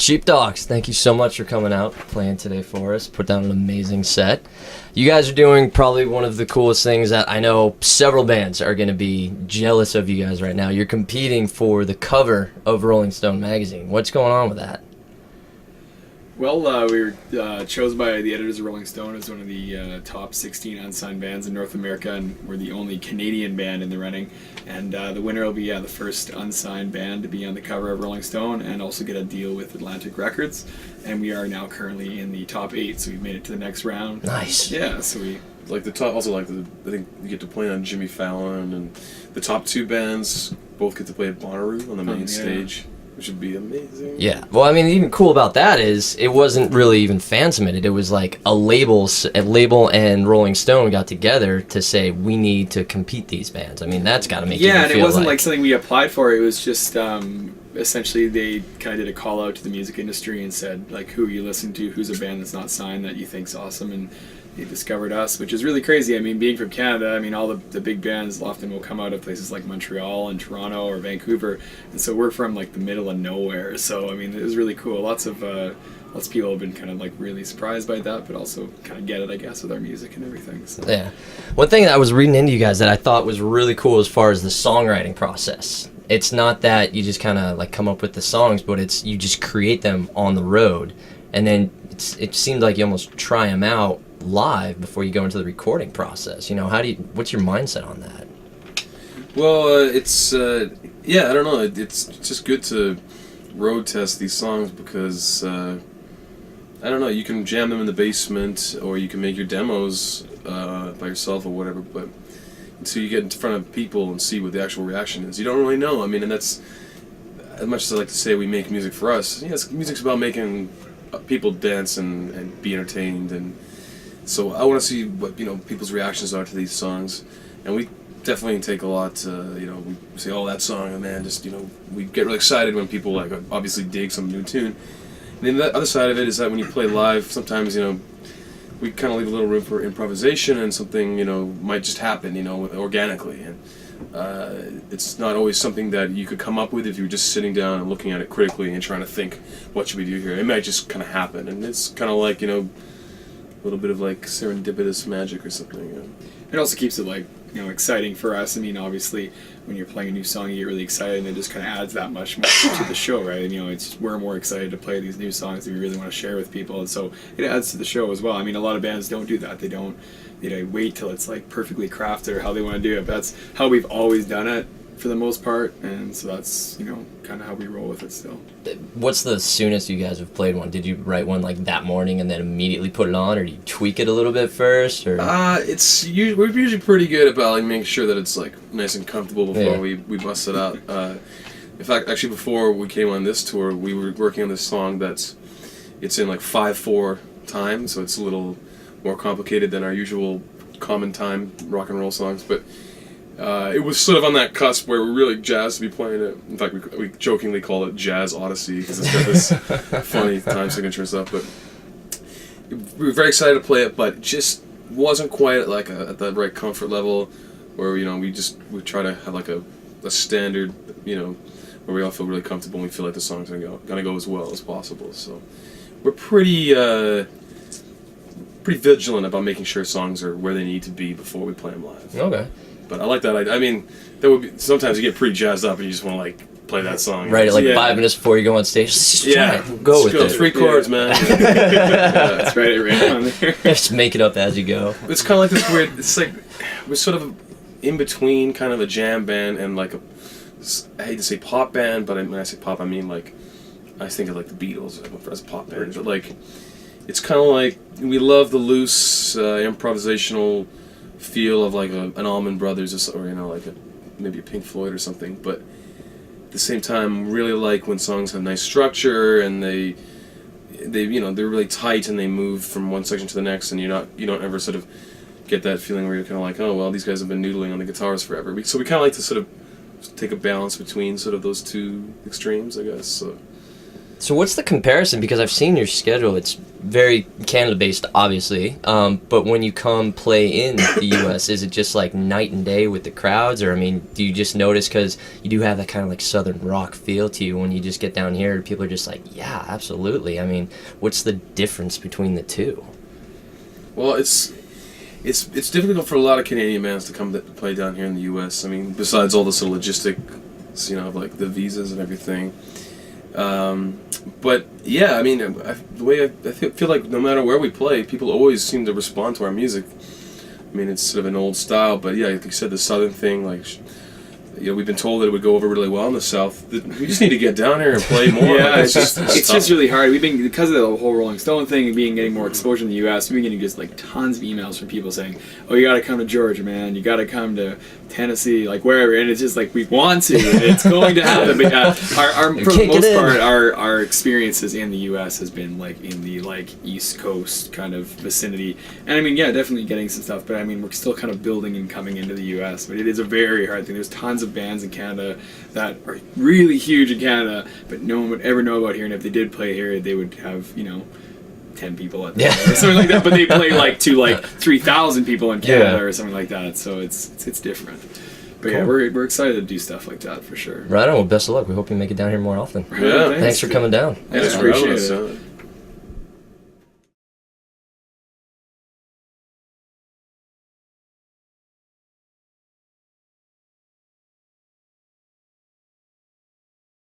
Sheepdogs, thank you so much for coming out, playing today for us. Put down an amazing set. You guys are doing probably one of the coolest things that I know several bands are going to be jealous of you guys right now. You're competing for the cover of Rolling Stone magazine. What's going on with that? Well, we were chosen by the editors of Rolling Stone as one of the top 16 unsigned bands in North America, and we're the only Canadian band in the running. And the winner will be the first unsigned band to be on the cover of Rolling Stone and also get a deal with Atlantic Records. And we are now currently in the top 8, so we've made it to the next round. Nice. Yeah, so we... Like the top, also like I think you get to play on Jimmy Fallon, and the top 2 bands both get to play at Bonnaroo on the main stage. Which would be amazing. Yeah. Well, I mean, even cool about that is it wasn't really even fan submitted. It was like a label and Rolling Stone got together to say we need to compete these bands. I mean, that's got to make you feel and it wasn't like something we applied for. It was just essentially they kind of did a call out to the music industry and said like, who you listen to, who's a band that's not signed that you think's awesome, and they discovered us, which is really crazy. I mean, being from Canada, I mean, all the big bands often will come out of places like Montreal and Toronto or Vancouver, and so we're from like the middle of nowhere. So I mean, it was really cool. Lots of people have been kind of like really surprised by that, but also kind of get it, I guess, with our music and everything. So. Yeah. One thing that I was reading into you guys that I thought was really cool as far as the songwriting process. It's not that you just kind of like come up with the songs, but it's you just create them on the road, and then it seems like you almost try them out live before you go into the recording process. You know, what's your mindset on that? Well, it's I don't know. It's just good to road test these songs because I don't know. You can jam them in the basement, or you can make your demos by yourself or whatever. But until you get in front of people and see what the actual reaction is, you don't really know. I mean, and that's as much as I like to say we make music for us. Yes, music's about making people dance and be entertained, and so I want to see what people's reactions are to these songs, and we definitely take a lot. We say, "Oh, that song, man!" Just we get really excited when people like obviously dig some new tune. And then the other side of it is that when you play live, sometimes we kind of leave a little room for improvisation, and something might just happen, organically, and it's not always something that you could come up with if you were just sitting down and looking at it critically and trying to think, what should we do here? It might just kind of happen, and it's kind of like a little bit of like serendipitous magic or something. It also keeps it like exciting for us. I mean, obviously, when you're playing a new song, you get really excited, and it just kind of adds that much more to the show, right? And we're more excited to play these new songs that we really want to share with people, and so it adds to the show as well. I mean, a lot of bands don't do that. They wait till it's like perfectly crafted or how they want to do it. But that's how we've always done it for the most part, and so that's kind of how we roll with it still. What's the soonest you guys have played one? Did you write one like that morning and then immediately put it on, or do you tweak it a little bit first? Or we're usually pretty good about like making sure that it's like nice and comfortable before we bust it out. In fact, actually, before we came on this tour, we were working on this song it's in like 5/4 time, so it's a little more complicated than our usual common time rock and roll songs, but it was sort of on that cusp where we're really jazzed to be playing it. In fact, we jokingly call it Jazz Odyssey because it's got this funny time signature and stuff. But we were very excited to play it, but it just wasn't quite at the right comfort level where we try to have like a standard where we all feel really comfortable and we feel like the song's gonna go as well as possible. So we're pretty vigilant about making sure songs are where they need to be before we play them live. Okay. But I like that. I mean, there would be sometimes you get pretty jazzed up and you just want to like play that song. Right, like 5 minutes before you go on stage. Just try it. Go with it. 3 chords, man. That's right on there. Just make it up as you go. It's kind of like this weird. It's like we're sort of in between, kind of a jam band and like I hate to say pop band, but when I say pop, I mean like I think of like the Beatles as a pop band. But like it's kind of like we love the loose improvisational feel of like an Allman Brothers or like maybe a Pink Floyd or something, but at the same time really like when songs have nice structure and they're really tight and they move from one section to the next, and you don't ever sort of get that feeling where you're kind of like, oh well, these guys have been noodling on the guitars forever. So we kind of like to sort of take a balance between sort of those two extremes, I guess. So So what's the comparison? Because I've seen your schedule. It's very Canada-based, obviously. But when you come play in the U.S., is it just like night and day with the crowds? Or, I mean, do you just notice, because you do have that kind of like southern rock feel to you, when you just get down here, people are just like, yeah, absolutely. I mean, what's the difference between the two? Well, it's difficult for a lot of Canadian bands to come to play down here in the U.S. I mean, besides all the sort of logistics, you know, of like the visas and everything. But yeah, I mean, the way I feel like no matter where we play, people always seem to respond to our music. I mean, it's sort of an old style, but yeah, like you said, the southern thing, like, you know, we've been told that it would go over really well in the South. We just need to get down here and play more. Yeah, like, it's just really hard. We've been, because of the whole Rolling Stone thing and getting more exposure in the U.S., we've been getting just like tons of emails from people saying, "Oh, you got to come to Georgia, man. You got to come to Tennessee, like wherever." And it's just like, we want to, and it's going to happen. But yeah, for the most part, our experiences in the U.S. has been like in the like East Coast kind of vicinity. And I mean, yeah, definitely getting some stuff. But I mean, we're still kind of building and coming into the U.S. But it is a very hard thing. There's tons of bands in Canada that are really huge in Canada, but no one would ever know about here. And if they did play here, they would have, you know, 10 people at the or something like that. But they play like to like 3,000 people in Canada or something like that. So it's different. But cool. Yeah, we're excited to do stuff like that for sure. Right on. Well, best of luck. We hope you make it down here more often. Yeah, thanks for coming down. I appreciate it.